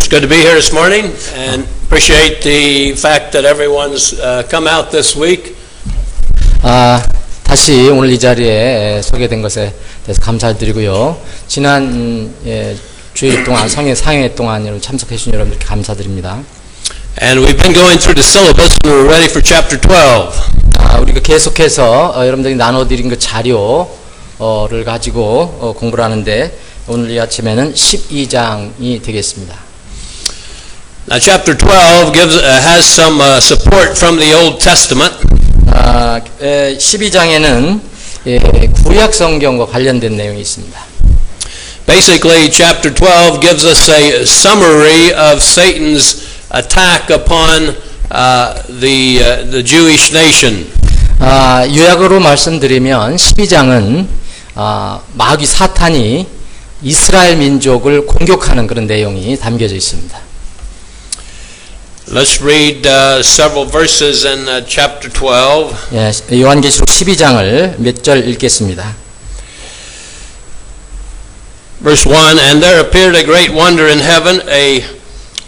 It's good to be here this morning and appreciate the fact that everyone's come out this week. 다시 오늘 이 자리에 소개된 것에 대해서 감사드리고요. 지난 주일 동안 상해 동안 여러분 참석해 주신 여러분들께 감사드립니다. And we've been going through the syllabus and we're ready for chapter 12. 우리가 계속해서 여러분들이 나눠드린 그 자료를 가지고 공부를 하는데 오늘 이 아침에는 12장이 되겠습니다. Now chapter 12 has some support from the Old Testament. 12장에는 구약 성경과 관련된 내용이 있습니다. Basically, chapter 12 gives us a summary of Satan's attack upon the Jewish nation. 요약으로 말씀드리면 12장은 마귀 사탄이 이스라엘 민족을 공격하는 그런 내용이 담겨져 있습니다. Let's read several verses in chapter 12. 요한계시록 12장을 몇 절 읽겠습니다. Verse 1, And there appeared a great wonder in heaven, a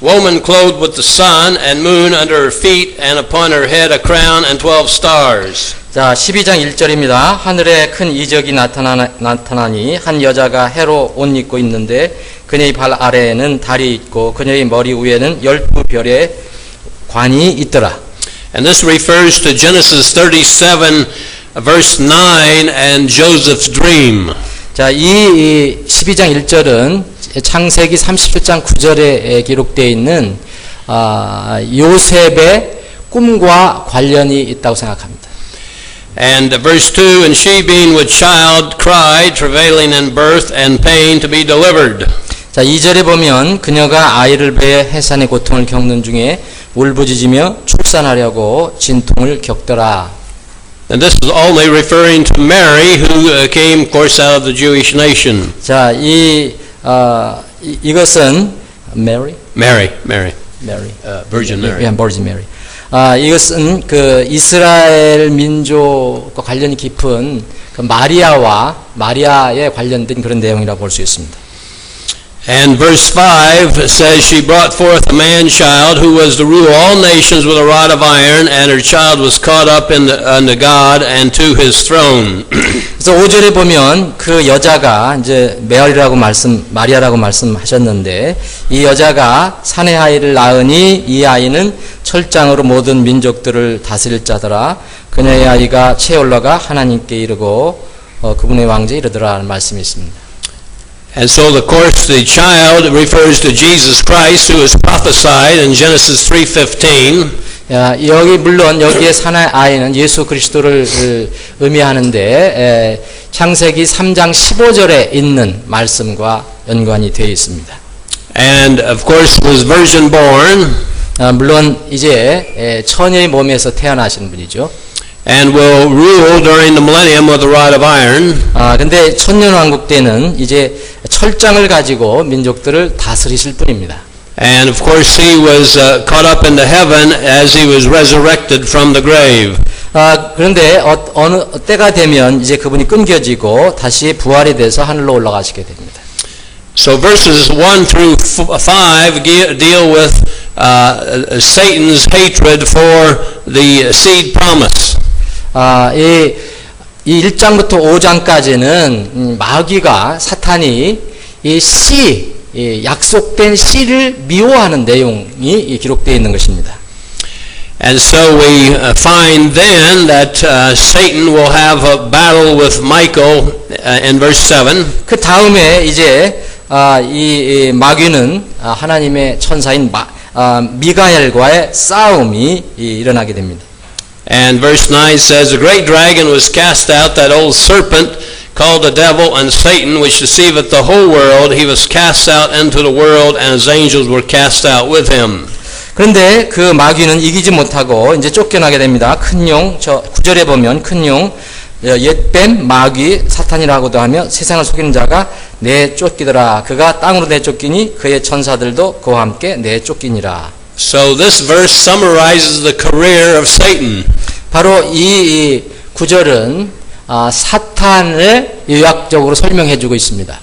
woman clothed with the sun and moon under her feet, and upon her head a crown and 12 stars. 자, 12장 1절입니다. 하늘에 큰 이적이 나타나니 한 여자가 해로 옷 입고 있는데 그녀의 발 아래에는 달이 있고 그녀의 머리 위에는 12별의 관이 있더라. And this refers to Genesis 37 verse 9 and Joseph's dream. 자, 이 12장 1절은 창세기 37장 9절에 기록되어 있는 요셉의 꿈과 관련이 있다고 생각합니다. And verse 2, And she being with child cried, travailing in birth and pain to be delivered. 자, 2절에 보면 그녀가 아이를 배에 해산의 고통을 겪는 중에 울부짖으며 출산하려고 진통을 겪더라. And this is only referring to Mary, who came, of course, out of the Jewish nation. 자, 이것은 Mary, Virgin Mary. Virgin Mary. 이것은 그 이스라엘 민족과 관련이 깊은 그 마리아에 관련된 그런 내용이라고 볼 수 있습니다. And verse 5 says, She brought forth a man-child who was to rule all nations with a rod of iron, and her child was caught up unto God and to his throne. 그래서 5절에 보면 그 여자가 이제 마리아라고 말씀하셨는데 이 여자가 사내 아이를 낳으니 이 아이는 철장으로 모든 민족들을 다스릴 자더라. 그녀의 아이가 채 올라가 하나님께 이르고 그분의 왕제에 이르더라는 말씀이 있습니다. And so, of course, the child refers to Jesus Christ, who is prophesied in Genesis 3:15. 물론 여기에 사내 아이는 예수 그리스도를 의미하는데 창세기 3장 15절에 있는 말씀과 연관이 되어 있습니다. And of course, was virgin born. 물론 이제 처녀의 몸에서 태어나신 분이죠. And will rule during the millennium with a rod of iron. 근데 천년왕국 때는 이제 철장을 가지고 민족들을 다스리실 분입니다. And of course he was caught up into heaven as he was resurrected from the grave. 그런데 어느 때가 되면 이제 그분이 끊겨지고 다시 부활이 돼서 하늘로 올라가시게 됩니다. So verses 1 through 5 deal with Satan's hatred for the seed promise. 이 1장부터 5장까지는 마귀가 사탄이 이 약속된 씨를 미워하는 내용이 기록되어 있는 것입니다. And so we find then that Satan will have a battle with Michael in verse 7. 그 다음에 이제 이 마귀는 하나님의 천사인 미가엘과의 싸움이 일어나게 됩니다. And verse 9 says, The great dragon was cast out, that old serpent called the devil and Satan, which deceiveth the whole world. He was cast out into the world, and his angels were cast out with him. 그런데 그 마귀는 이기지 못하고 이제 쫓겨나게 됩니다. 큰 용, 9절에 보면 큰 용, 옛뱀, 마귀, 사탄이라고도 하며 세상을 속이는 자가 내쫓기더라. 그가 땅으로 내쫓기니 그의 천사들도 그와 함께 내쫓기니라. So this verse summarizes the career of Satan. 바로 이 구절은 사탄을 요약적으로 설명해 주고 있습니다.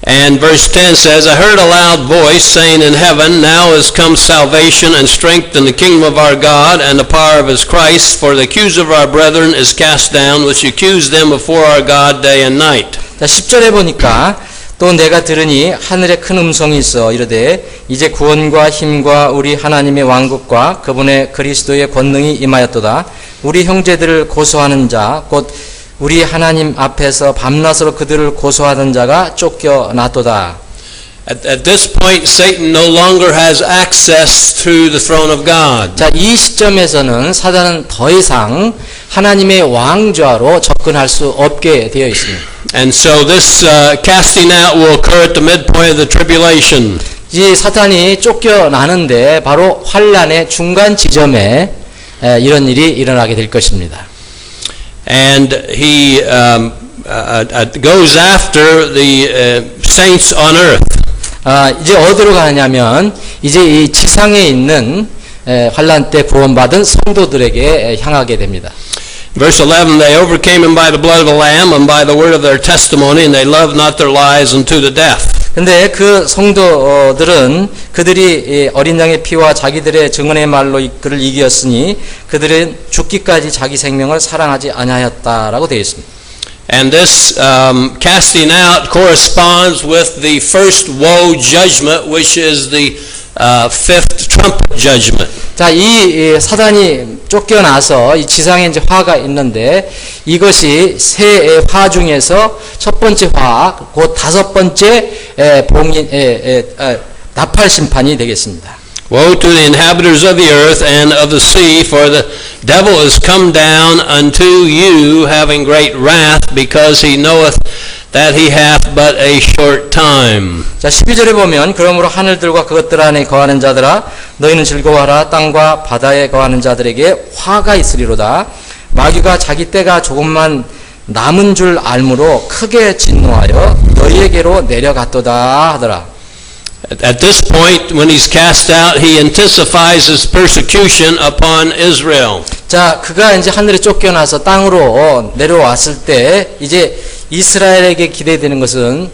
And verse 10 says, I heard a loud voice saying in heaven, Now is come salvation and strength in the kingdom of our God and the power of his Christ, for the accuser of our brethren is cast down, which accused them before our God day and night. 자, 10절에 보니까 또 내가 들으니 하늘에 큰 음성이 있어 이르되 이제 구원과 힘과 우리 하나님의 왕국과 그분의 그리스도의 권능이 임하였도다. 우리 형제들을 고소하는 자 곧 우리 하나님 앞에서 밤낮으로 그들을 고소하던 자가 쫓겨났도다. At this point, Satan no longer has access to the throne of God. 자, 이 시점에서는 사단은 더 이상 하나님의 왕좌로 접근할 수 없게 되어 있습니다. And so this casting out will occur at the midpoint of the tribulation. 이 사탄이 쫓겨나는데 바로 환란의 중간 지점에 이런 일이 일어나게 될 것입니다. And he goes after the saints on earth. 이제 어디로 가냐면 이제 이 지상에 있는 환란 때 구원받은 성도들에게 향하게 됩니다. Verse 11, they overcame him by the blood of the Lamb and by the word of their testimony, and they loved not their lives unto the death. 근데 그 성도들은 그들이 어린 양의 피와 자기들의 증언의 말로 그를 이겼으니 그들은 죽기까지 자기 생명을 사랑하지 아니하였다라고 되어 있습니다. And this casting out corresponds with the first woe judgment, which is the fifth trumpet judgment. 자, 이 사단이 쫓겨나서 이 지상에 이제 화가 있는데 이것이 세 화 중에서 첫 번째 화, 곧 다섯 번째 나팔 심판이 되겠습니다. Woe to the inhabitants of the earth and of the sea, for the devil is come down unto you, having great wrath, because he knoweth that he hath but a short time. 자, 12절에 보면 그러므로 하늘들과 그것들 안에 거하는 자들아 너희는 즐거워하라. 땅과 바다에 거하는 자들에게 화가 있으리로다. 마귀가 자기 때가 조금만 남은 줄 알므로 크게 진노하여 너희에게로 내려갔도다 하더라. At this point, when he's cast out, he intensifies his persecution upon Israel. 자, 그가 이제 하늘에 쫓겨나서 땅으로 내려왔을 때 이제 이스라엘에게 기대되는 것은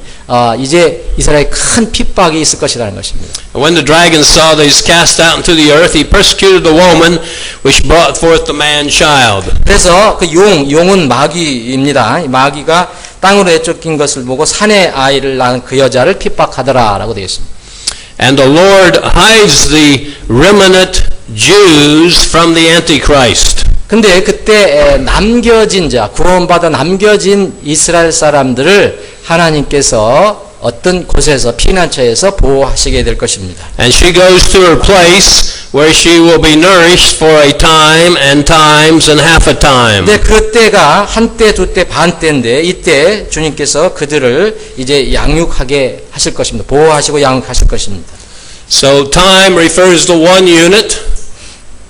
이제 이스라엘에 큰 핍박이 있을 것이라는 것입니다. When the dragon saw that he was cast out into the earth, he persecuted the woman which brought forth the man child. 그래서 그 용은 마귀입니다. 마귀가 땅으로 내쫓긴 것을 보고 산의 아이를 낳은 그 여자를 핍박하더라라고 되어 있습니다. And the Lord hides the remnant Jews from the Antichrist. 근데 그때 남겨진 자, 구원받아 남겨진 이스라엘 사람들을 하나님께서 어떤 곳에서 피난처에서 보호하시게 될 것입니다. And she goes to her place where she will be nourished for a time and times and half a time. 근데 그때가 한때, 두때, 반때인데 이때 주님께서 그들을 이제 양육하게 하실 것입니다. 보호하시고 양육하실 것입니다. So time refers to one unit.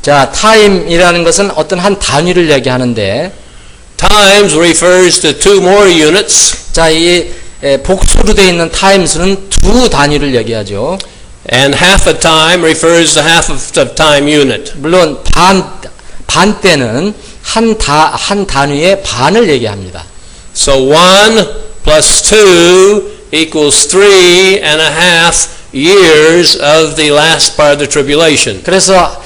자, 타임이라는 것은 어떤 한 단위를 얘기하는데 Times refers to two more units. 자, 이 복수로 되어 있는 타임스는 두 단위를 얘기하죠. And half a time refers to half of the time unit. 물론 반 때는 한 단위의 반을 얘기합니다. So 1 plus 2 equals 3.5 years of the last part of the tribulation. 그래서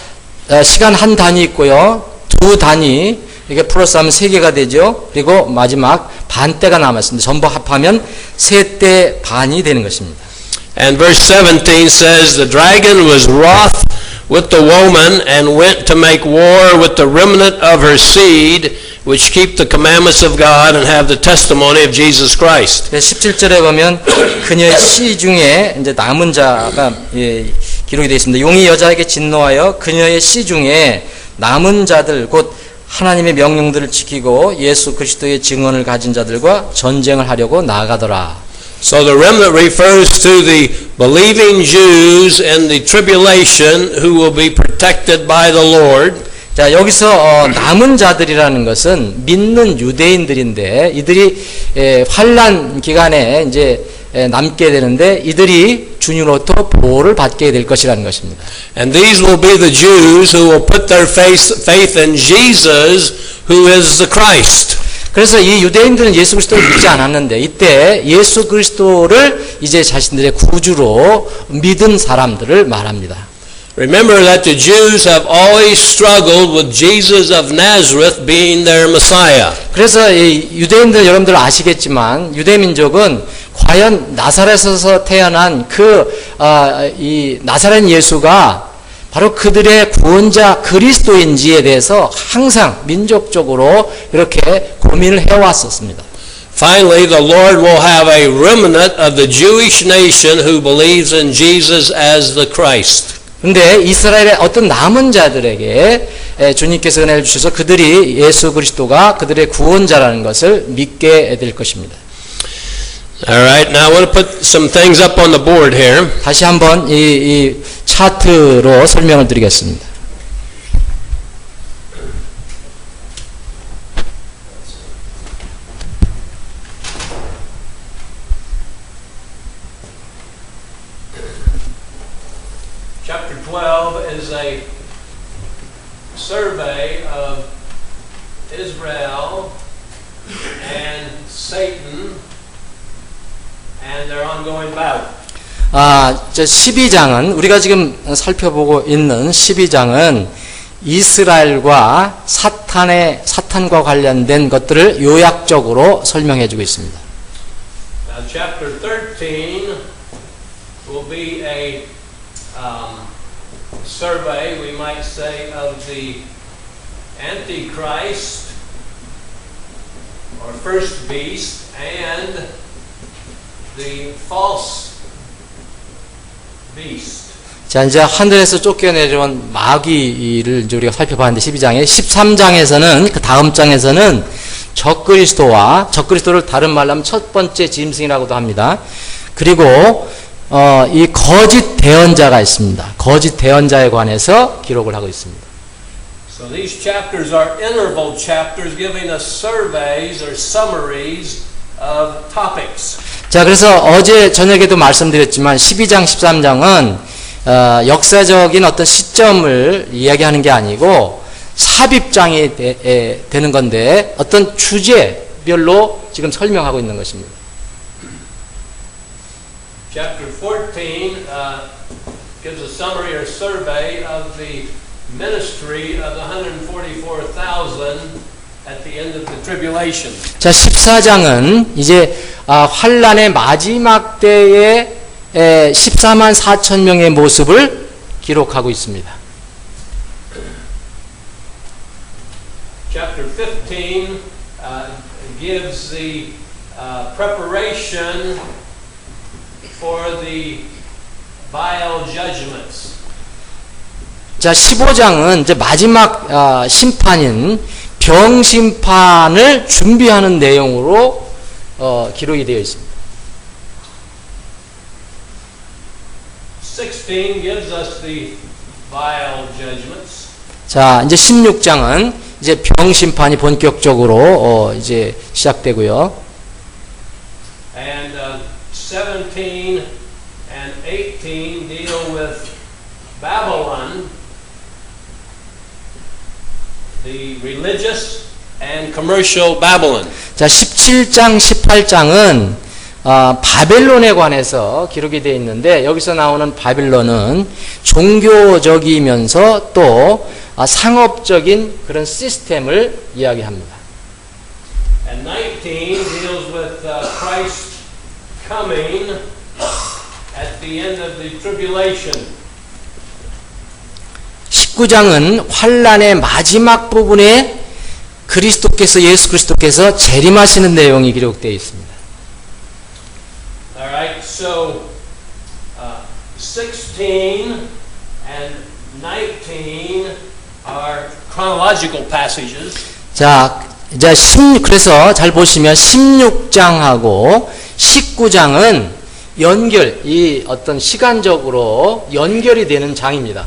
시간 한 단위 있고요. 두 단위 이게 플러스하면 3개가 되죠. 그리고 마지막 반때가 남았습니다. 전부 합하면 3때 반이 되는 것입니다. And verse 17 says, The dragon was wroth with the woman and went to make war with the remnant of her seed, which keep the commandments of God and have the testimony of Jesus Christ. 17절에 보면 그녀의 씨 중에 이제 남은 자가 기록이 되어 있습니다. 용이 여자에게 진노하여 그녀의 씨 중에 남은 자들 곧 하나님의 명령들을 지키고 예수 그리스도의 증언을 가진 자들과 전쟁을 하려고 나아가더라. So the remnant refers to the believing Jews in the tribulation who will be protected by the Lord. 자, 여기서 남은 자들이라는 것은 믿는 유대인들인데 이들이 환난 기간에 이제 남게 되는데 이들이 주님으로부터 보호를 받게 될 것이라는 것입니다. And these will be the Jews who will put their faith in Jesus, who is the Christ. 그래서 이 유대인들은 예수 그리스도를 믿지 않았는데 이때 예수 그리스도를 이제 자신들의 구주로 믿은 사람들을 말합니다. Remember that the Jews have always struggled with Jesus of Nazareth being their Messiah. 그래서 이 유대인들 여러분들 아시겠지만 유대 민족은 과연 나사렛에서 태어난 이 나사렛 예수가 바로 그들의 구원자 그리스도인지에 대해서 항상 민족적으로 이렇게 고민을 해왔었습니다. Finally, the Lord will have a remnant of the Jewish nation who believes in Jesus as the Christ. 근데 이스라엘의 어떤 남은 자들에게 주님께서 은혜를 주셔서 그들이 예수 그리스도가 그들의 구원자라는 것을 믿게 될 것입니다. Alright, now I want to put some things up on the board here. 다시 한번 이 차트로 설명을 드리겠습니다. Chapter 12 is a survey of Israel and Satan and their ongoing battle. 저 12장은 우리가 지금 살펴보고 있는 12장은 이스라엘과 사탄과 관련된 것들을 요약적으로 설명해 주고 있습니다. Now, chapter 13 will be a survey, we might say, of the Antichrist or first beast and the false beast. 자, 이제 하늘에서 쫓겨내려온 마귀를 이제 우리가 살펴봤는데 12장에 13장에서는 그 다음 장에서는 적그리스도를 다른 말로 하면 첫 번째 짐승이라고도 합니다. 그리고 이 거짓 대언자가 있습니다. 거짓 대언자에 관해서 기록을 하고 있습니다. So these chapters are interval chapters giving us surveys or summaries of topics. 자, 그래서 어제 저녁에도 말씀드렸지만 12장, 13장은 역사적인 어떤 시점을 이야기하는 게 아니고 삽입장이 되는 건데 어떤 주제별로 지금 설명하고 있는 것입니다. Chapter 14 gives a summary or survey of the ministry of the 144,000 at the end of the tribulation. 자, 14장은 이제 환란의 마지막 때에 14만 4천 명의 모습을 기록하고 있습니다. Chapter 15 gives the preparation for the vial judgments. 자, 15장은 이제 마지막 심판인 병 심판을 준비하는 내용으로 기록이 되어 있습니다. 16 gives us the vial judgments. 자, 이제 16장은 이제 병 심판이 본격적으로 이제 시작되고요. And 17 and 18 deal with Babylon, the religious and commercial Babylon. 자, 17장, 18장은 바벨론에 관해서 기록이 되어 있는데 여기서 나오는 바벨론은 종교적이면서 또 상업적인 그런 시스템을 이야기합니다. And 19 deals with Christ coming at the end of the tribulation. 19장은 환란의 마지막 부분에 예수 그리스도께서 재림하시는 내용이 기록되어 있습니다. All right, so 16 and 19 are chronological passages. 자, 이제 그래서 잘 보시면 16장하고 19장은 이 어떤 시간적으로 연결이 되는 장입니다.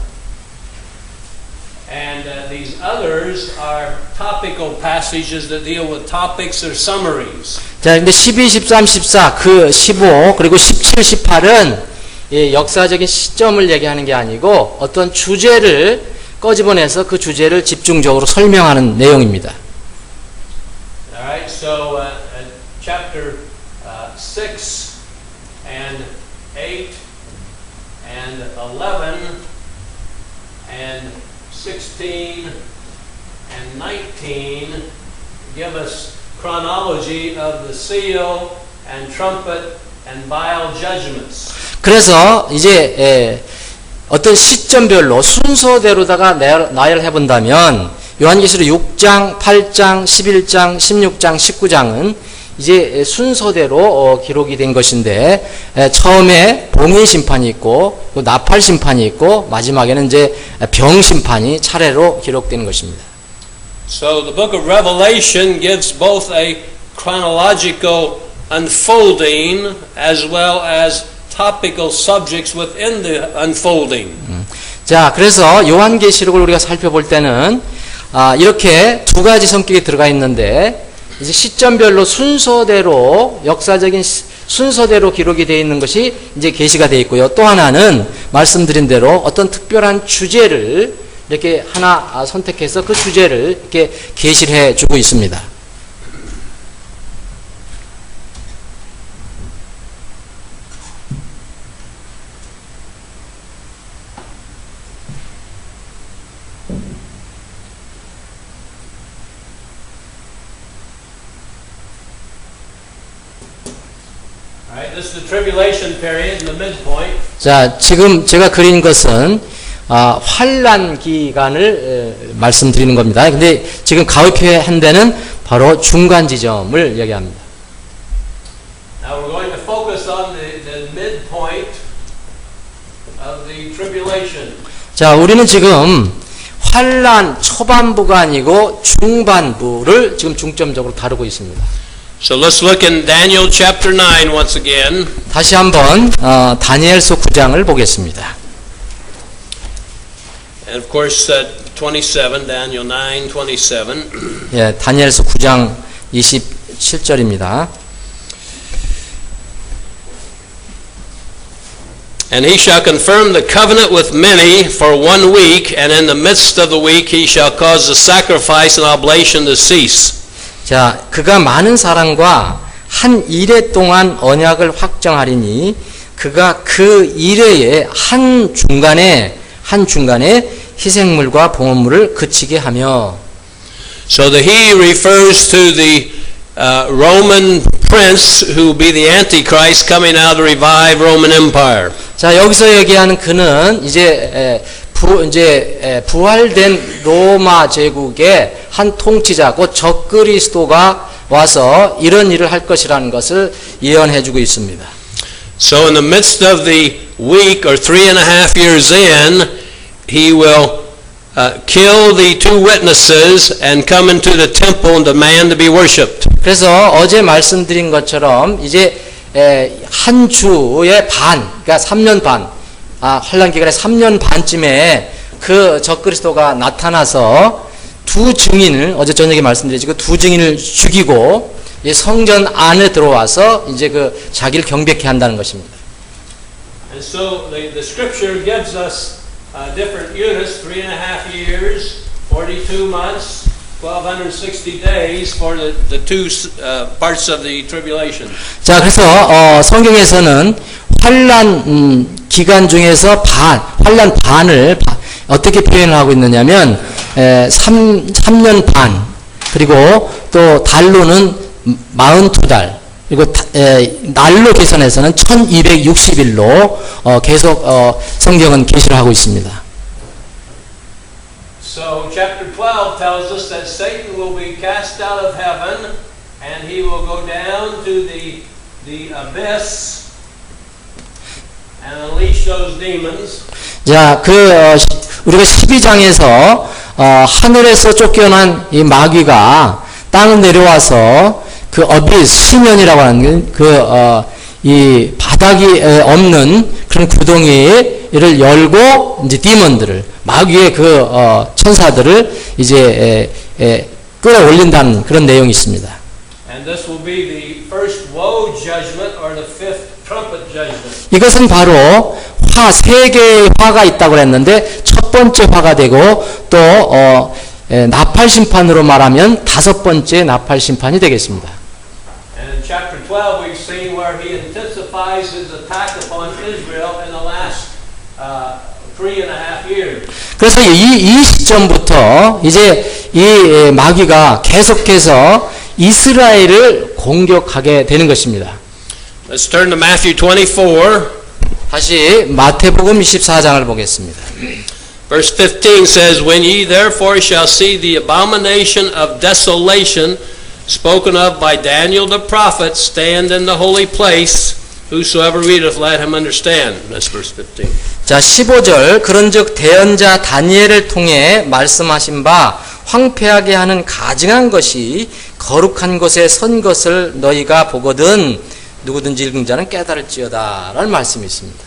And these others are topical passages that deal with topics or summaries. 자, 근데 12, 13, 14, 15, 그리고 17, 18은 역사적인 시점을 얘기하는 게 아니고 어떤 주제를 꺼집어내서 그 주제를 집중적으로 설명하는 내용입니다. All right, so chapter 6 and 8 and 11 and 16 and 19 give us chronology of the seal and trumpet and vial judgments. 그래서 이제 어떤 시점별로 순서대로다가 나열해 본다면 요한계시록 6장, 8장, 11장, 16장, 19장은 이제 순서대로 기록이 된 것인데 처음에 봉인 심판이 있고 나팔 심판이 있고 마지막에는 이제 병 심판이 차례로 기록되는 것입니다. So the book of Revelation gives both a chronological unfolding as well as topical subjects within the unfolding. 자, 그래서 요한계시록을 우리가 살펴볼 때는 이렇게 두 가지 성격이 들어가 있는데 이제 시점별로 순서대로 역사적인 순서대로 기록이 되어 있는 것이 이제 계시가 되어 있고요. 또 하나는 말씀드린 대로 어떤 특별한 주제를 이렇게 하나 선택해서 그 주제를 이렇게 계시를 해 주고 있습니다. This is the tribulation period, the midpoint. 자, 지금 제가 그린 것은 환란 기간을 말씀드리는 겁니다. 근데 지금 가위표한 데는 바로 중간 지점을 얘기합니다. Now we're going to focus on the midpoint of the tribulation. 자, 우리는 지금 환란 초반부가 아니고 중반부를 지금 중점적으로 다루고 있습니다. So let's look in Daniel chapter 9 once again. 다시 한번 다니엘서 9장을 보겠습니다. And of course 27, Daniel 9:27. 예, 다니엘서 9장 27절입니다. And he shall confirm the covenant with many for 1 week, and in the midst of the week he shall cause the sacrifice and oblation to cease. 자, 그가 많은 사람과 한 일회 동안 언약을 확정하리니 그가 그 일회의 한 중간에 희생물과 봉헌물을 그치게 하며. So the he refers to the Roman prince who will be the Antichrist coming out of the revived Roman Empire. 자, 여기서 얘기하는 그는 이제 부활된 로마 제국의 한 통치자, 곧 적그리스도가 와서 이런 일을 할 것이라는 것을 예언해주고 있습니다. So in the midst of the week or 3.5 years in, he will kill the two witnesses and come into the temple and demand to be worshipped. 그래서 어제 말씀드린 것처럼 이제 한 주의 반, 그러니까 3년 반, 환란 기간의 3년 반쯤에 그 적그리스도가 나타나서 두 증인을, 어제 저녁에 말씀드렸지, 그 두 증인을 죽이고 성전 안에 들어와서 이제 그 자기를 경배케 한다는 것입니다. And so the scripture gives us different units: 3.5 years, 42 months, 1260 days for the two parts of the tribulation. 자, 그래서 성경에서는 환란 기간 중에서 환란 반을 어떻게 표현을 하고 있느냐면 3년 반, 그리고 또 달로는 42달, 그리고 날로 계산해서는 1260일로 계속 성경은 계시를 하고 있습니다. So chapter 12 tells us that Satan will be cast out of heaven and he will go down to the abyss and unleash those demons. 자, 우리가 12장에서 하늘에서 쫓겨난 이 마귀가 땅을 내려와서 그 어비스, 심연이라고 하는 이 바닥이 없는 그런 구덩이를 열고 이제 디몬들을, 마귀의 천사들을 이제 끌어올린다는 그런 내용이 있습니다. And this will be the first woe judgment or the fifth trumpet judgment. 이것은 바로 세 개의 화가 있다고 했는데 첫 번째 화가 되고 또 나팔 심판으로 말하면 5번째 나팔 심판이 되겠습니다. chapter 12, we've seen where he intensifies his attack upon Israel in the last 3.5 years. 그래서 이 시점부터 이제 이 마귀가 계속해서 이스라엘을 공격하게 되는 것입니다. Let's turn to Matthew 24. 다시 마태복음 24장을 보겠습니다. Verse 15 says, When ye therefore shall see the abomination of desolation spoken of by Daniel the prophet stand in the holy place, whosoever readeth, let him understand. That's verse 15. 자, 15절 그런즉 대언자 다니엘을 통해 말씀하신 바 황폐하게 하는 가증한 것이 거룩한 곳에 선 것을 너희가 보거든 누구든지 읽은 자는 깨달을지어다 라는 말씀이 있습니다.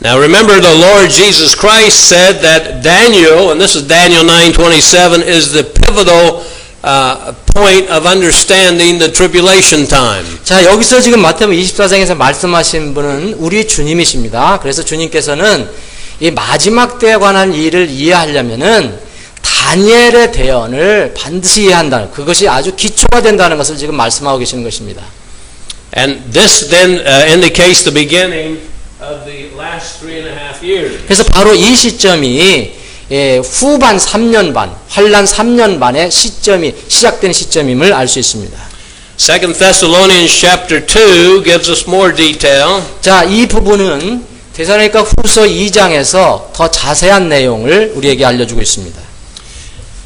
Now remember the Lord Jesus Christ said that Daniel, and this is Daniel 9:27, is the pivotal point of understanding the tribulation time. 자, 여기서 지금 마태복음 24장에서 말씀하신 분은 우리 주님이십니다. 그래서 주님께서는 이 마지막 때에 관한 일을 이해하려면은 다니엘의 대언을 반드시 이해한다는, 그것이 아주 기초가 된다는 것을 지금 말씀하고 계시는 것입니다. And this then indicates the beginning of the last 3.5 years. 그래서 바로 이 시점이 후반 3년 반, 환란 3년 반의 시점이 시작된 시점임을 알 수 있습니다. 2 Thessalonians chapter 2 gives us more detail. 자, 이 부분은 데살로니가 후서 2장에서 더 자세한 내용을 우리에게 알려주고 있습니다.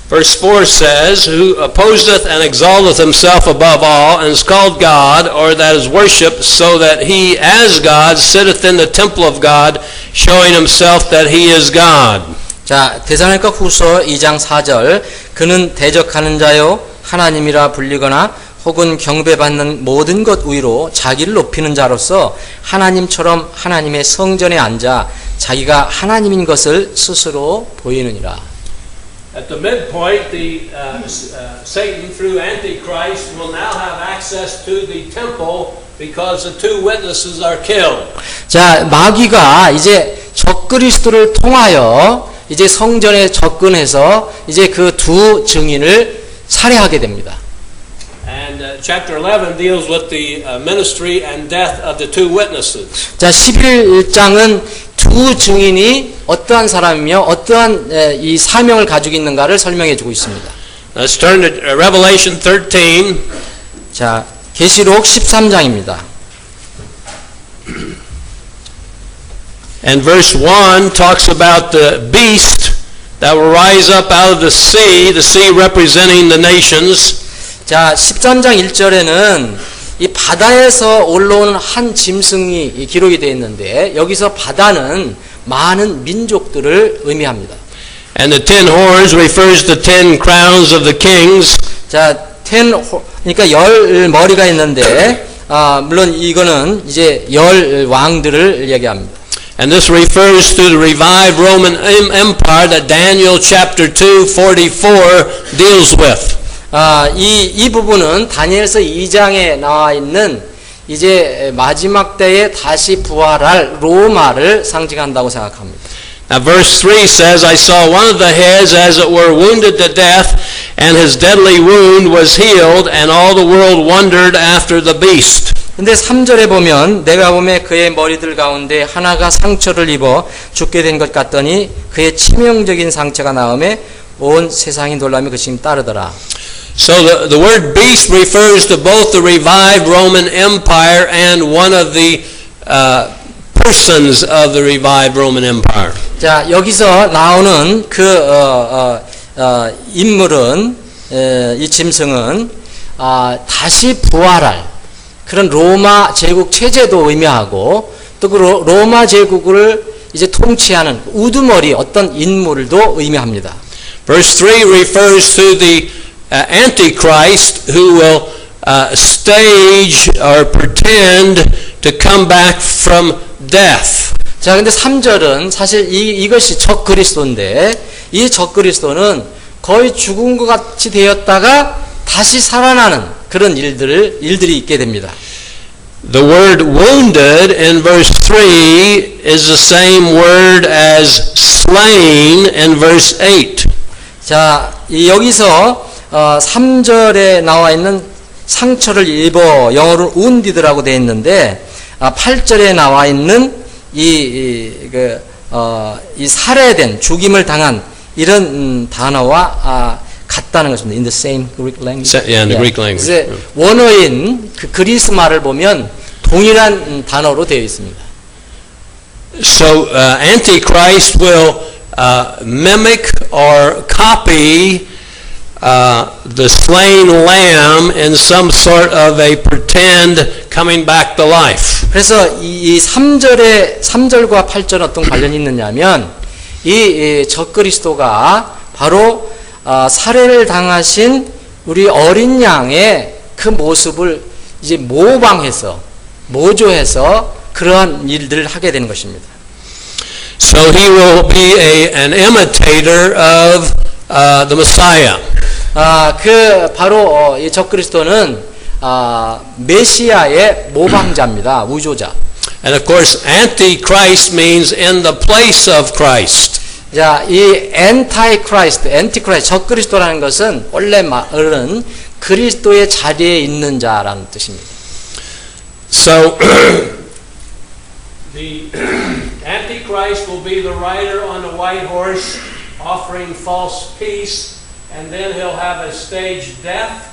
Verse 4 says, Who opposeth and exalteth himself above all, and is called God, or that is worshipped, so that he as God sitteth in the temple of God, showing himself that he is God. 자, 데살로니가 후서 2장 4절 그는 대적하는 자요 하나님이라 불리거나 혹은 경배받는 모든 것 위로 자기를 높이는 자로서 하나님처럼 하나님의 성전에 앉아 자기가 하나님인 것을 스스로 보이느니라. At the midpoint, Satan through Antichrist will now have access to the temple because the two witnesses are killed. 자, 마귀가 이제 적그리스도를 통하여 이제 성전에 접근해서 이제 그 두 증인을 살해하게 됩니다. And chapter 11 deals with the ministry and death of the two witnesses. 자, 11장은 두 증인이 어떠한 사람이며 어떠한 이 사명을 가지고 있는가를 설명해 주고 있습니다. Let's turn to Revelation 13. 자, 계시록 13장입니다. And verse 1 talks about the beast that will rise up out of the sea representing the nations. 자, 13장 1절에는 이 바다에서 올라오는 한 짐승이 기록이 되어 있는데 여기서 바다는 많은 민족들을 의미합니다. And the 10 horns refers to 10 crowns of the kings. 자, 그러니까 10머리가 있는데 물론 이거는 이제 10 왕들을 얘기합니다. And this refers to the revived Roman Empire that Daniel chapter 2:44 deals with. 이 부분은 다니엘서 2장에 나와 있는 이제 마지막 때에 다시 부활할 로마를 상징한다고 생각합니다. Now verse 3 says, I saw one of the heads as it were wounded to death, and his deadly wound was healed, and all the world wondered after the beast. 근데 3절에 보면 내가 보매 그의 머리들 가운데 하나가 상처를 입어 죽게 된 것 같더니 그의 치명적인 상처가 나음에 온 세상이 놀라며 그 지금 따르더라. So the word beast refers to both the revived Roman Empire and one of the persons of the revived Roman Empire. 자, 여기서 나오는 그 인물은 이 짐승은 다시 부활할 그런 로마 제국 체제도 의미하고 또 그 로마 제국을 이제 통치하는 우두머리 어떤 인물도 의미합니다. Verse 3 refers to the Antichrist who will stage or pretend to come back from death. 자, 근데 3절은 사실 이것이 적그리스도인데 이 적그리스도는 거의 죽은 것 같이 되었다가 다시 살아나는 그런 일들이 있게 됩니다. The word wounded in verse 3 is the same word as slain in verse 8. 자, 여기서 3절에 나와 있는 상처를 입어 영어로 wounded라고 되어 있는데 8절에 나와 있는 이 살해된 죽임을 당한 이런 단어와 같다는 것입니다. In the same Greek language. Yeah, in the Greek language. 이제 원어인 그 그리스 말을 보면 동일한 단어로 되어 있습니다. So Antichrist will mimic or copy the slain lamb in some sort of a pretend coming back to life. 그래서 이 3절과 8절 어떤 관련이 있느냐면 이 적그리스도가 바로 살해를 당하신 우리 어린 양의 그 모습을 이제 모방해서 모조해서 그러한 일들을 하게 되는 것입니다. So he will be an imitator of the Messiah. 그 바로 이 적그리스도는 메시아의 모방자입니다. 우조자. And of course, Antichrist means in the place of Christ. 자, 이 antichrist, 적그리스도라는 것은 원래 말은 그리스도의 자리에 있는 자라는 뜻입니다. So the Antichrist will be the rider on the white horse offering false peace, and then he'll have a staged death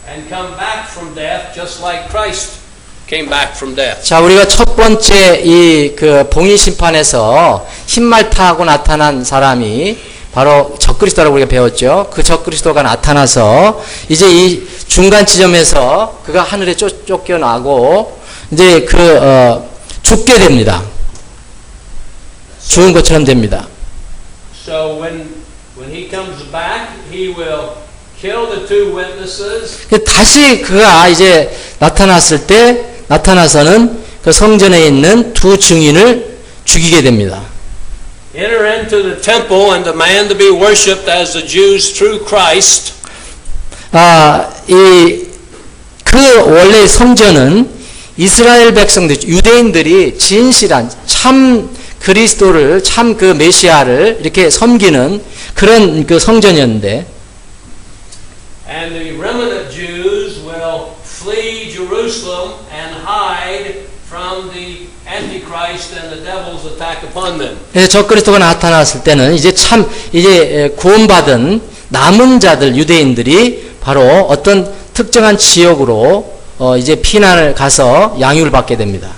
and come back from death just like Christ came back from death. 자, 우리가 첫 번째 이 그 봉의 심판에서 흰말 타고 나타난 사람이 바로 적그리스도라고 우리가 배웠죠. 그 적그리스도가 나타나서 이제 이 중간 지점에서 그가 하늘에 쫓겨나고 이제 죽게 됩니다. 죽은 것처럼 됩니다. So when he comes back, he will kill the two witnesses. 다시 그가 이제 나타나서는 그 성전에 있는 두 증인을 죽이게 됩니다. Enter into the temple and demand to be worshipped as the Jews' true Christ. 그 원래 성전은 이스라엘 백성들, 유대인들이 진실한 참 그리스도를, 참 그 메시아를 이렇게 섬기는 그런 그 성전이었는데, And the remnant Jews will flee Jerusalem and hide from the Antichrist and the devil's attack upon them. 적그리스도가 나타났을 때는 이제 구원받은 남은 자들 유대인들이 바로 어떤 특정한 지역으로 이제 피난을 가서 양육을 받게 됩니다.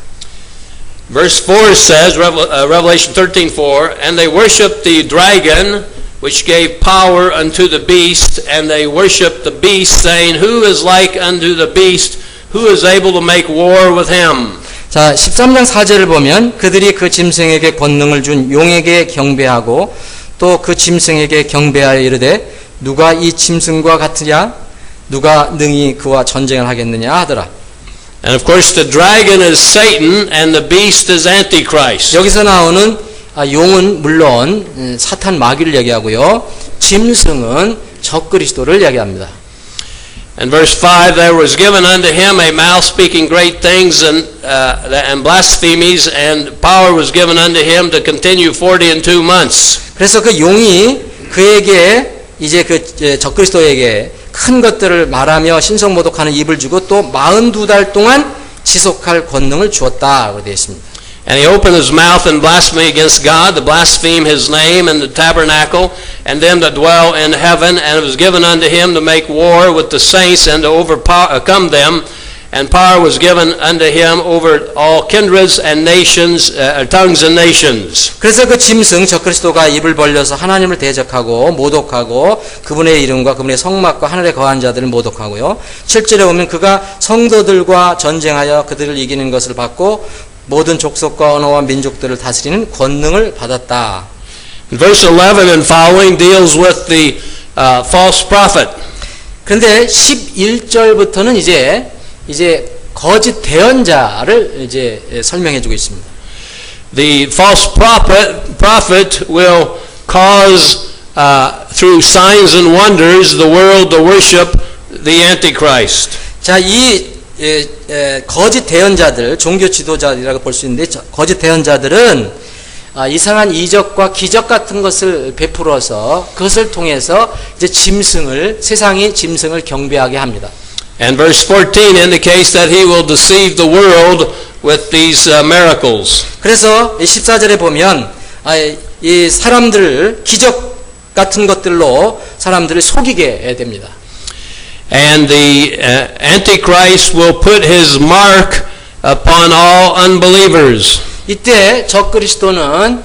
Verse 4 says, Revelation 13:4, and they worshipped the dragon, which gave power unto the beast, and they worshipped the beast, saying, Who is like unto the beast? Who is able to make war with him? 자, 13장 4절을 보면 그들이 그 짐승에게 권능을 준 용에게 경배하고 또 그 짐승에게 경배하여 이르되 누가 이 짐승과 같으냐? 누가 능히 그와 전쟁을 하겠느냐 하더라. And of course the dragon is Satan and the beast is Antichrist. 여기서 나오는 용은 물론 사탄 마귀를 얘기하고요. 짐승은 적그리스도를 얘기합니다. And verse 5, there was given unto him a mouth speaking great things and blasphemies, and power was given unto him to continue 42 months. 그래서 그 용이 그에게 이제 그 적그리스도에게 큰 것들을 말하며 신성모독하는 입을 주고 또 42달 동안 지속할 권능을 주었다고 되어 있습니다. And he opened his mouth in blasphemy against God, to blaspheme his name and the tabernacle, and them that dwell in heaven, and it was given unto him to make war with the saints and to overcome them, and power was given unto him over all kindreds and nations, tongues and nations. 그래서 그 짐승 적그리스도가 입을 벌려서 하나님을 대적하고 모독하고 그분의 이름과 그분의 성막과 하늘에 거한 자들을 모독하고요. 7절에 보면 그가 성도들과 전쟁하여 그들을 이기는 것을 받고 모든 족속과 언어와 민족들을 다스리는 권능을 받았다. Verse 11 and following deals with the false prophet. 그런데 11절부터는 이제 거짓 대언자를 이제 설명해 주고 있습니다. The false prophet will cause through signs and wonders the world to worship the Antichrist. 자, 이 거짓 대언자들, 종교 지도자들이라고 볼 수 있는데 거짓 대언자들은 이상한 이적과 기적 같은 것을 베풀어서 그것을 통해서 이제 세상이 짐승을 경배하게 합니다. And verse 14 indicates that he will deceive the world with these miracles. 그래서 14절에 보면 이 사람들을 기적 같은 것들로 사람들을 속이게 됩니다. And the Antichrist will put his mark upon all unbelievers. 이때 적그리스도는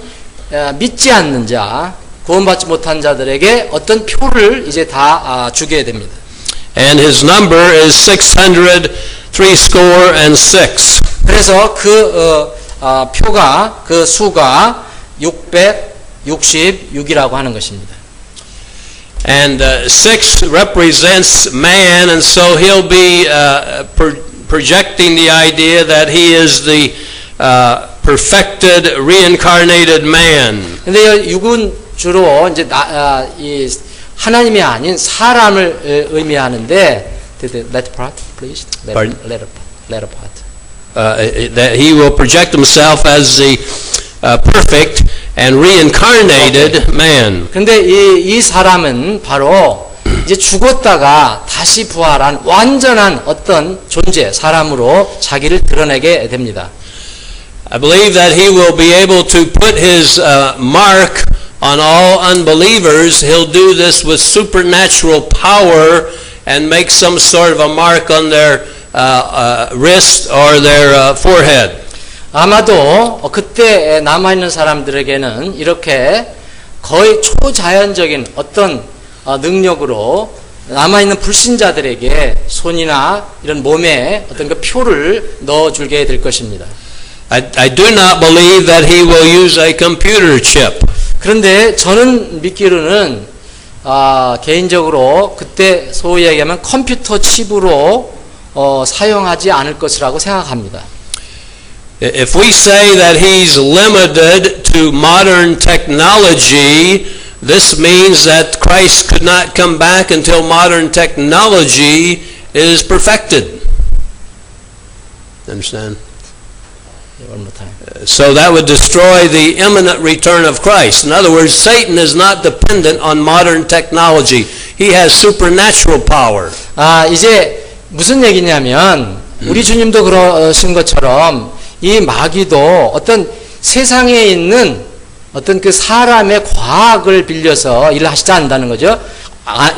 믿지 않는 자, 구원받지 못한 자들에게 어떤 표를 이제 다 주게 됩니다. And his number is 636. 그래서 그 표가 그 수가 666이라고 하는 것입니다. And 6 represents man, and so he'll be projecting the idea that he is the perfected, reincarnated man. 근데 6은 주로 이제 이 하나님이 아닌 사람을 의미하는데, let part, please. Letter part. That he will project himself as the perfect and reincarnated man. 근데 이 사람은 바로 이제 죽었다가 다시 부활한 완전한 어떤 존재, 사람으로 자기를 드러내게 됩니다. I believe that he will be able to put his mark on all unbelievers. He'll do this with supernatural power and make some sort of a mark on their wrist or their forehead. 아마도 그때 남아있는 사람들에게는 이렇게 거의 초자연적인 어떤 능력으로 남아있는 불신자들에게 손이나 이런 몸에 어떤 그 표를 넣어주게 될 것입니다. I do not believe that he will use a computer chip. 그런데 저는 믿기로는 개인적으로 그때 소위 얘기하면 컴퓨터 칩으로 사용하지 않을 것이라고 생각합니다. If we say that he's limited to modern technology, this means that Christ could not come back until modern technology is perfected. Understand? One more time. So that would destroy the imminent return of Christ. In other words, Satan is not dependent on modern technology. He has supernatural power. 이제 무슨 얘기냐면 우리 주님도 그러신 것처럼 이 마귀도 어떤 세상에 있는 어떤 그 사람의 과학을 빌려서 일을 하시지 않는다는 거죠.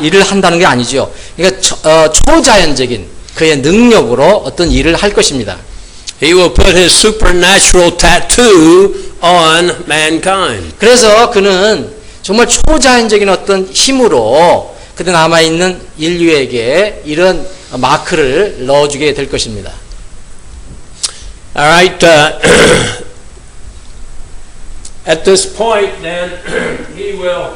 일을 한다는 게 아니죠. 그러니까 초자연적인 그의 능력으로 어떤 일을 할 것입니다. He will put his supernatural tattoo on mankind. 그래서 그는 정말 초자연적인 어떤 힘으로 그때 남아있는 인류에게 이런 마크를 넣어주게 될 것입니다. Alright, at this point then, he will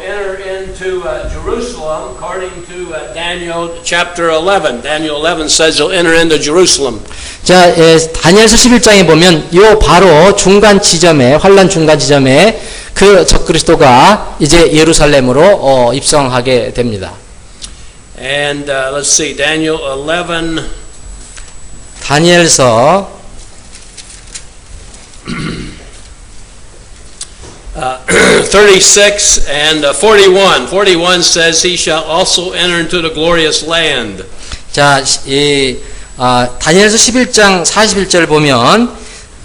enter into Jerusalem according to Daniel chapter 11. Daniel 11 says he'll enter into Jerusalem. 자, 다니엘서 11장에 보면 요 바로 중간 지점에, 환란 중간 지점에 그 적그리스도가 이제 예루살렘으로 입성하게 됩니다. And let's see, Daniel 11. 다니엘서 36 and 41. 41 says he shall also enter into the glorious land. 자, 다니엘서 11장 41절 보면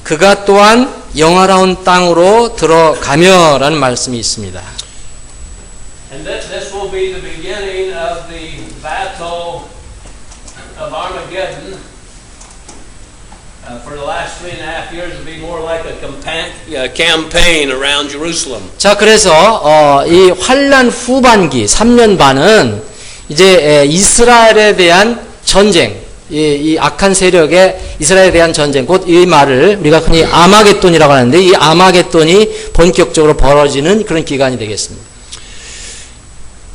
그가 또한 영화로운 땅으로 들어가며라는 말씀이 있습니다. And this will be the beginning of the battle of Armageddon. For the last 3.5 years, it will be more like a campaign around Jerusalem. 자, 그래서 이 환란 후반기 3년 반은 이제 이스라엘에 대한 전쟁, 이 악한 세력의 이스라엘에 대한 전쟁, 곧 이 말을 우리가 흔히 아마겟돈이라고 하는데 이 아마겟돈이 본격적으로 벌어지는 그런 기간이 되겠습니다.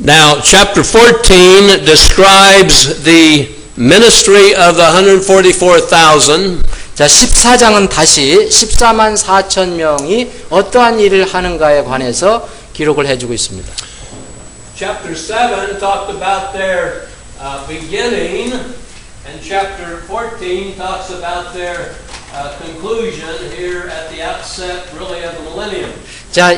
Now, chapter 14 describes the ministry of the 144,000. 자, 14장은 다시 14만 4천 명이 어떠한 일을 하는가에 관해서 기록을 해주고 있습니다. Chapter 7 talked about their beginning, and chapter 14 talks about their conclusion here at the outset, really, of the millennium. 자,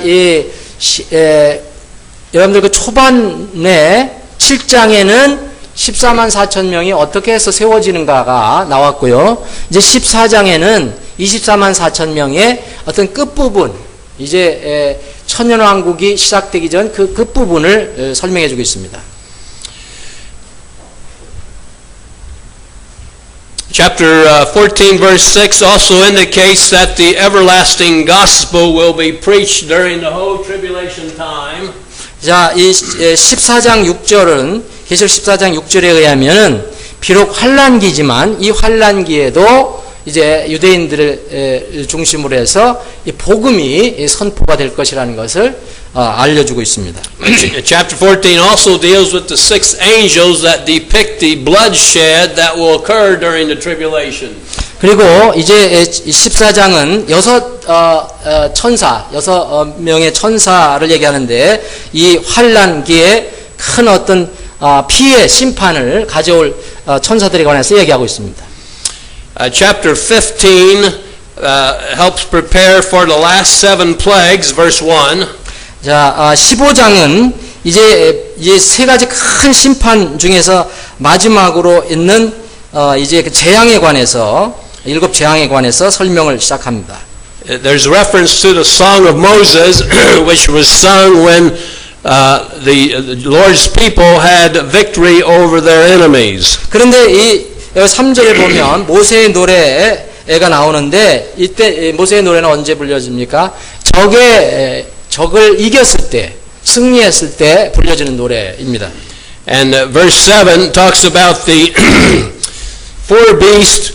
여러분들 그 초반에 7장에는 14만 4천 명이 어떻게 해서 세워지는가가 나왔고요. 이제 14장에는 24만 4천 명의 어떤 끝부분, 이제 천년왕국이 시작되기 전 그 끝부분을 설명해 주고 있습니다. Chapter 14 verse 6 also indicates that the everlasting gospel will be preached during the whole tribulation time. 자, 이 14장 6절은 계시록 14장 6절에 의하면은 비록 환란기지만 이 환란기에도 이제 유대인들을 중심으로 해서 이 복음이 선포가 될 것이라는 것을 알려주고 있습니다. Chapter 14 also deals with the six angels that depict the bloodshed that will occur during the tribulation. 그리고 이제 14장은 여섯 명의 천사를 얘기하는데 이 환란기에 큰 어떤 피해 심판을 가져올 천사들에 관해서 얘기하고 있습니다. Chapter 15 helps prepare for the last seven plagues, verse 1. 자, 15장은 이제 이 세 가지 큰 심판 중에서 마지막으로 있는 이제 그 재앙에 관해서 일곱 재앙에 관해서 설명을 시작합니다. There's reference to the Song of Moses, which was sung when the Lord's people had victory over their enemies. 그런데 이 3절에 보면 모세의 노래가 나오는데 이때 모세의 노래는 언제 불려집니까? 적을 이겼을 때, 승리했을 때 불려지는 노래입니다. And verse 7 talks about the four beasts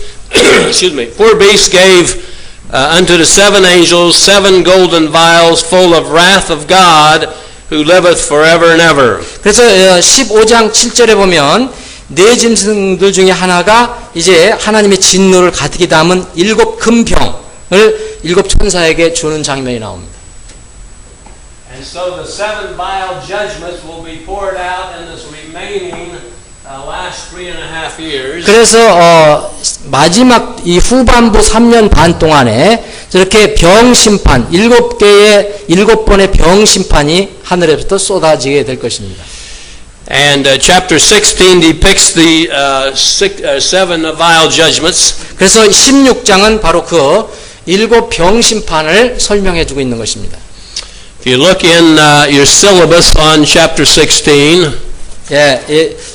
gave unto the seven angels 7 golden vials full of wrath of God who liveth forever and ever. 그래서 15장 7절에 보면 네 짐승들 중에 하나가 이제 하나님의 진노를 가득히 담은 7 금병을 7 천사에게 주는 장면이 나옵니다. And so the 7 vial judgments will be poured out in this remaining last 3.5 years. 그래서 마지막 이 후반부 3년 반 동안에 저렇게 병 심판 7개의 7번의 병 심판이 하늘에부터 쏟아지게 될 것입니다. And chapter 16 depicts the 7 vial judgments. 그래서 16장은 바로 그 7 병 심판을 설명해 주고 있는 것입니다. If you look in your syllabus on chapter 16,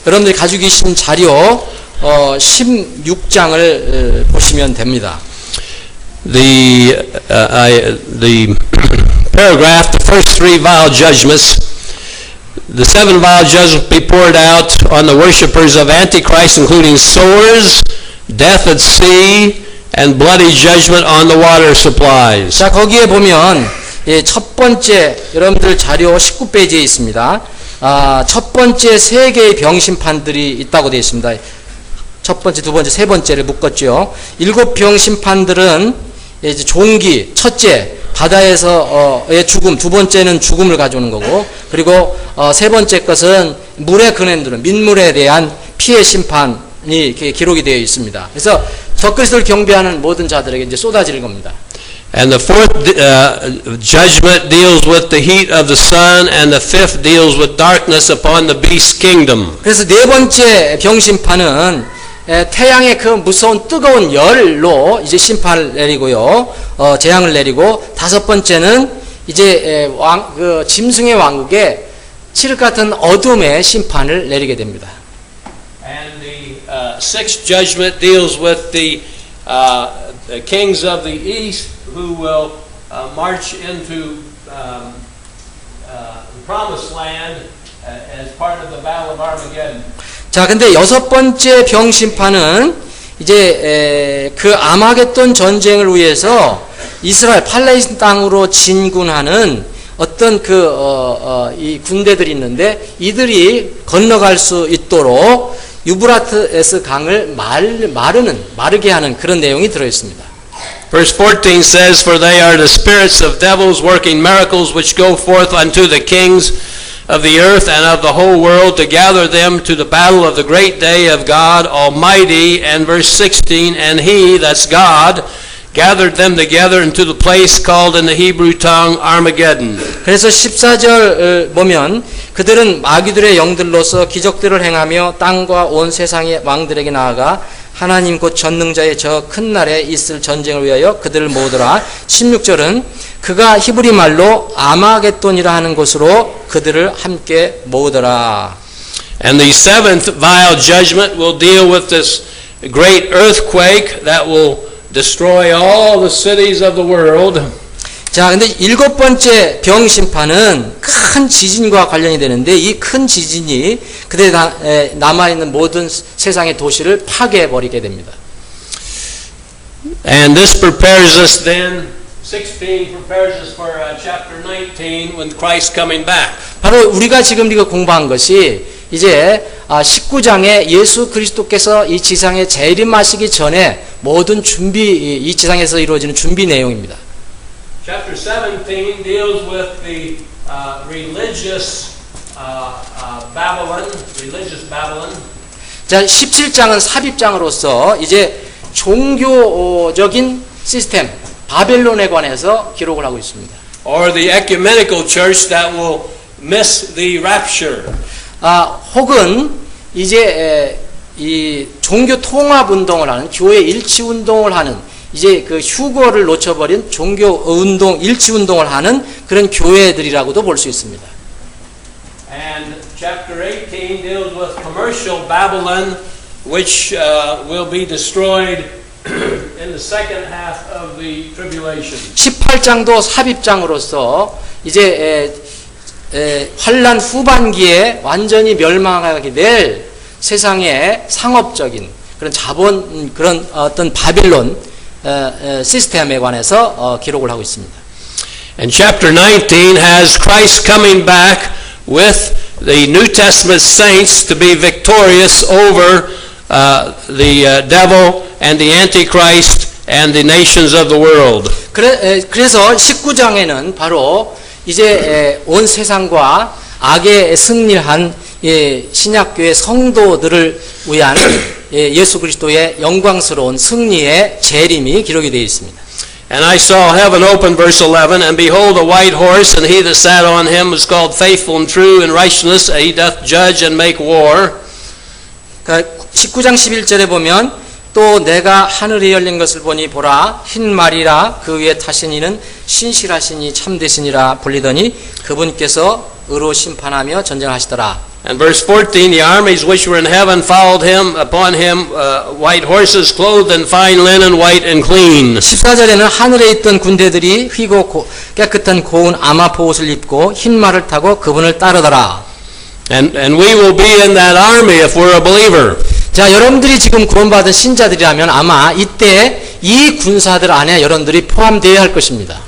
여러분들이 가지고 계신 자료 16장을 보시면 됩니다. the paragraph, the first 3 vial judgments, the 7 vial judgments be poured out on the worshippers of Antichrist, including sores, death at sea, and bloody judgment on the water supplies. 자, 거기에 보면 첫 번째 여러분들 자료 19페이지에 있습니다. 첫 번째 3개의 병심판들이 있다고 되어 있습니다. 첫 번째, 두 번째, 세 번째를 묶었죠. 7 병심판들은 이제 종기, 첫째 바다에서의 죽음, 두 번째는 죽음을 가져오는 거고, 그리고 세 번째 것은 물에 근행들은 민물에 대한 피해 심판이 이렇게 기록이 되어 있습니다. 그래서 적그리스도를 경배하는 모든 자들에게 이제 쏟아질 겁니다. And the fourth judgment deals with the heat of the sun, and the fifth deals with darkness upon the beast's kingdom. 그래서 네 번째 병심판은 태양의 그 무서운 뜨거운 열로 이제 심판을 내리고요, 재앙을 내리고, 다섯 번째는 이제 그 짐승의 왕국에 칠흑 같은 어둠의 심판을 내리게 됩니다. And the sixth judgment deals with the kings of the east who will march into the promised land as part of the battle of Armageddon. 자, 근데 여섯 번째 병심판은 이제 그 아마겟돈 전쟁을 위해서 이스라엘 팔레스타인 땅으로 진군하는 어떤 이 군대들이 있는데, 이들이 건너갈 수 있도록 유브라테스 강을 마르게 하는 그런 내용이 들어 있습니다. Verse 14 says, For they are the spirits of devils working miracles, which go forth unto the kings of the earth and of the whole world to gather them to the battle of the great day of God Almighty. And verse 16, And he, that's God, gathered them together into the place called in the Hebrew tongue Armageddon. 그래서 14절 보면 그들은 마귀들의 영들로서 기적들을 행하며 땅과 온 세상의 왕들에게 나아가 하나님 곧 전능자의 저 큰 날에 있을 전쟁을 위하여 그들을 모으더라. 16절은 그가 히브리 말로 아마겟돈이라 하는 곳으로 그들을 함께 모으더라. And the seventh vial judgment will deal with this great earthquake that will destroy all the cities of the world. 자, 근데 일곱 번째 병 심판은 큰 지진과 관련이 되는데 이 큰 지진이 그때 남아있는 모든 세상의 도시를 파괴해버리게 됩니다. And this prepares us then, 16 prepares us for chapter 19 when Christ coming back. 바로 우리가 지금 이거 공부한 것이 이제 19장에 예수 그리스도께서 이 지상에 재림하시기 전에 모든 준비, 이 지상에서 이루어지는 준비 내용입니다. Chapter 17 deals with the religious Babylon. 자, 17장은 삽입장으로서 이제 종교적인 시스템, 바벨론에 관해서 기록을 하고 있습니다. Or the ecumenical church that will miss the rapture. 혹은 이제 이 종교 통합 운동을 하는 교회 일치 운동을 하는 이제 그 휴거를 놓쳐버린 종교 운동 일치 운동을 하는 그런 교회들이라고도 볼 수 있습니다. And chapter 18 deals with commercial Babylon, which will be destroyed in the second half of the tribulation. 18장도 삽입장으로서 이제 환란 후반기에 완전히 멸망하게 될 세상의 상업적인 그런 자본 그런 어떤 바빌론 시스템에 관해서 기록을 하고 있습니다. And chapter 19 has Christ coming back with the New Testament saints to be victorious over the devil and the Antichrist and the nations of the world. 그래서 19장에는 바로 이제 온 세상과 악에 승리한 신약교회 성도들을 위한 예수 그리스도의 영광스러운 승리의 재림이 기록이 되어 있습니다. And I saw heaven open, verse 11, and behold a white horse, and he that sat on him was called faithful and true in righteousness, he doth judge and make war. 19장 11절에 보면 또 내가 하늘이 열린 것을 보니 보라 흰 말이라 그 위에 타신 이는 신실하시니 참되시니라 불리더니 그분께서 의로 심판하며 전쟁하시더라. And verse 14, the armies which were in heaven followed him, upon him white horses clothed in fine linen, white and clean. 14절에는 하늘에 있던 군대들이 휘고 깨끗한 고운 아마포 옷을 입고 흰 말을 타고 그분을 따르더라. And we will be in that army if we're a believer. 자, 여러분들이 지금 구원받은 신자들이라면 아마 이때 이 군사들 안에 여러분들이 포함되어야 할 것입니다.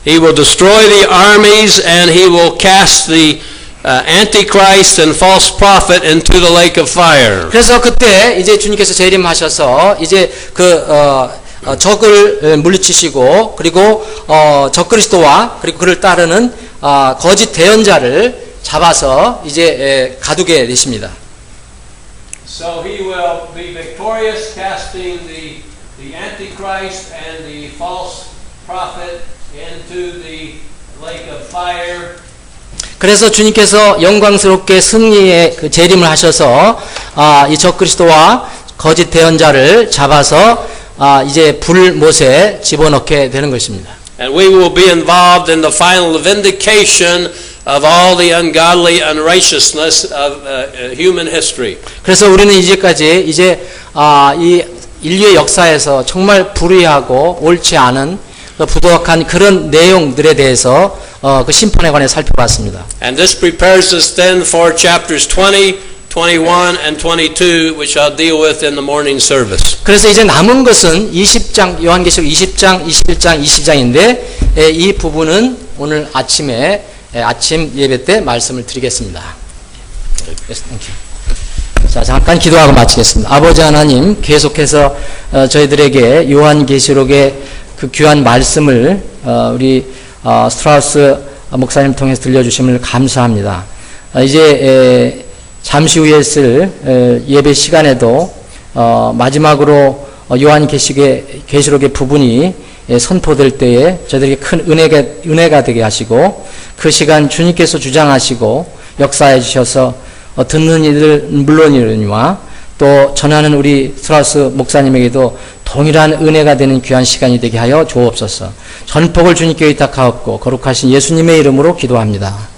He will destroy the armies and he will cast the Antichrist and false prophet into the lake of fire. 그래서 그때 이제 주님께서 재림하셔서 이제 적을 물리치시고 그리고 적그리스도와 그리고 그를 따르는 거짓 대언자를 잡아서 이제 가두게 되십니다. So he will be victorious, casting the Antichrist and the false prophet into the lake of fire. 그래서 주님께서 영광스럽게 승리의 그 재림을 하셔서 이 적그리스도와 거짓 대언자를 잡아서 이제 불못에 집어넣게 되는 것입니다. And we will be involved in the final vindication of all the ungodly unrighteousness of human history. 그래서 우리는 이제까지 이제 이 인류의 역사에서 정말 불의하고 옳지 않은 부도덕한 그런 내용들에 대해서 그 심판에 관해 살펴봤습니다. And this prepares us then for chapters 20, 21, and 22, which I'll deal with in the morning service. 그래서 이제 남은 것은 20장 요한계시록 20장, 21장, 22장인데 이 부분은 오늘 아침에 아침 예배 때 말씀을 드리겠습니다. 자, 잠깐 기도하고 마치겠습니다. 아버지 하나님, 계속해서 저희들에게 요한계시록의 그 귀한 말씀을 우리 스트라우스 목사님 통해서 들려주심을 감사합니다. 이제 잠시 후에 있을 예배 시간에도 마지막으로 계시록의 부분이 선포될 때에 저희들에게 큰 은혜가 되게 하시고 그 시간 주님께서 주장하시고 역사해 주셔서 듣는 이들 물론이거니와 또 전하는 우리 스라우스 목사님에게도 동일한 은혜가 되는 귀한 시간이 되게 하여 주옵소서. 전폭을 주님께 의탁하옵고 거룩하신 예수님의 이름으로 기도합니다.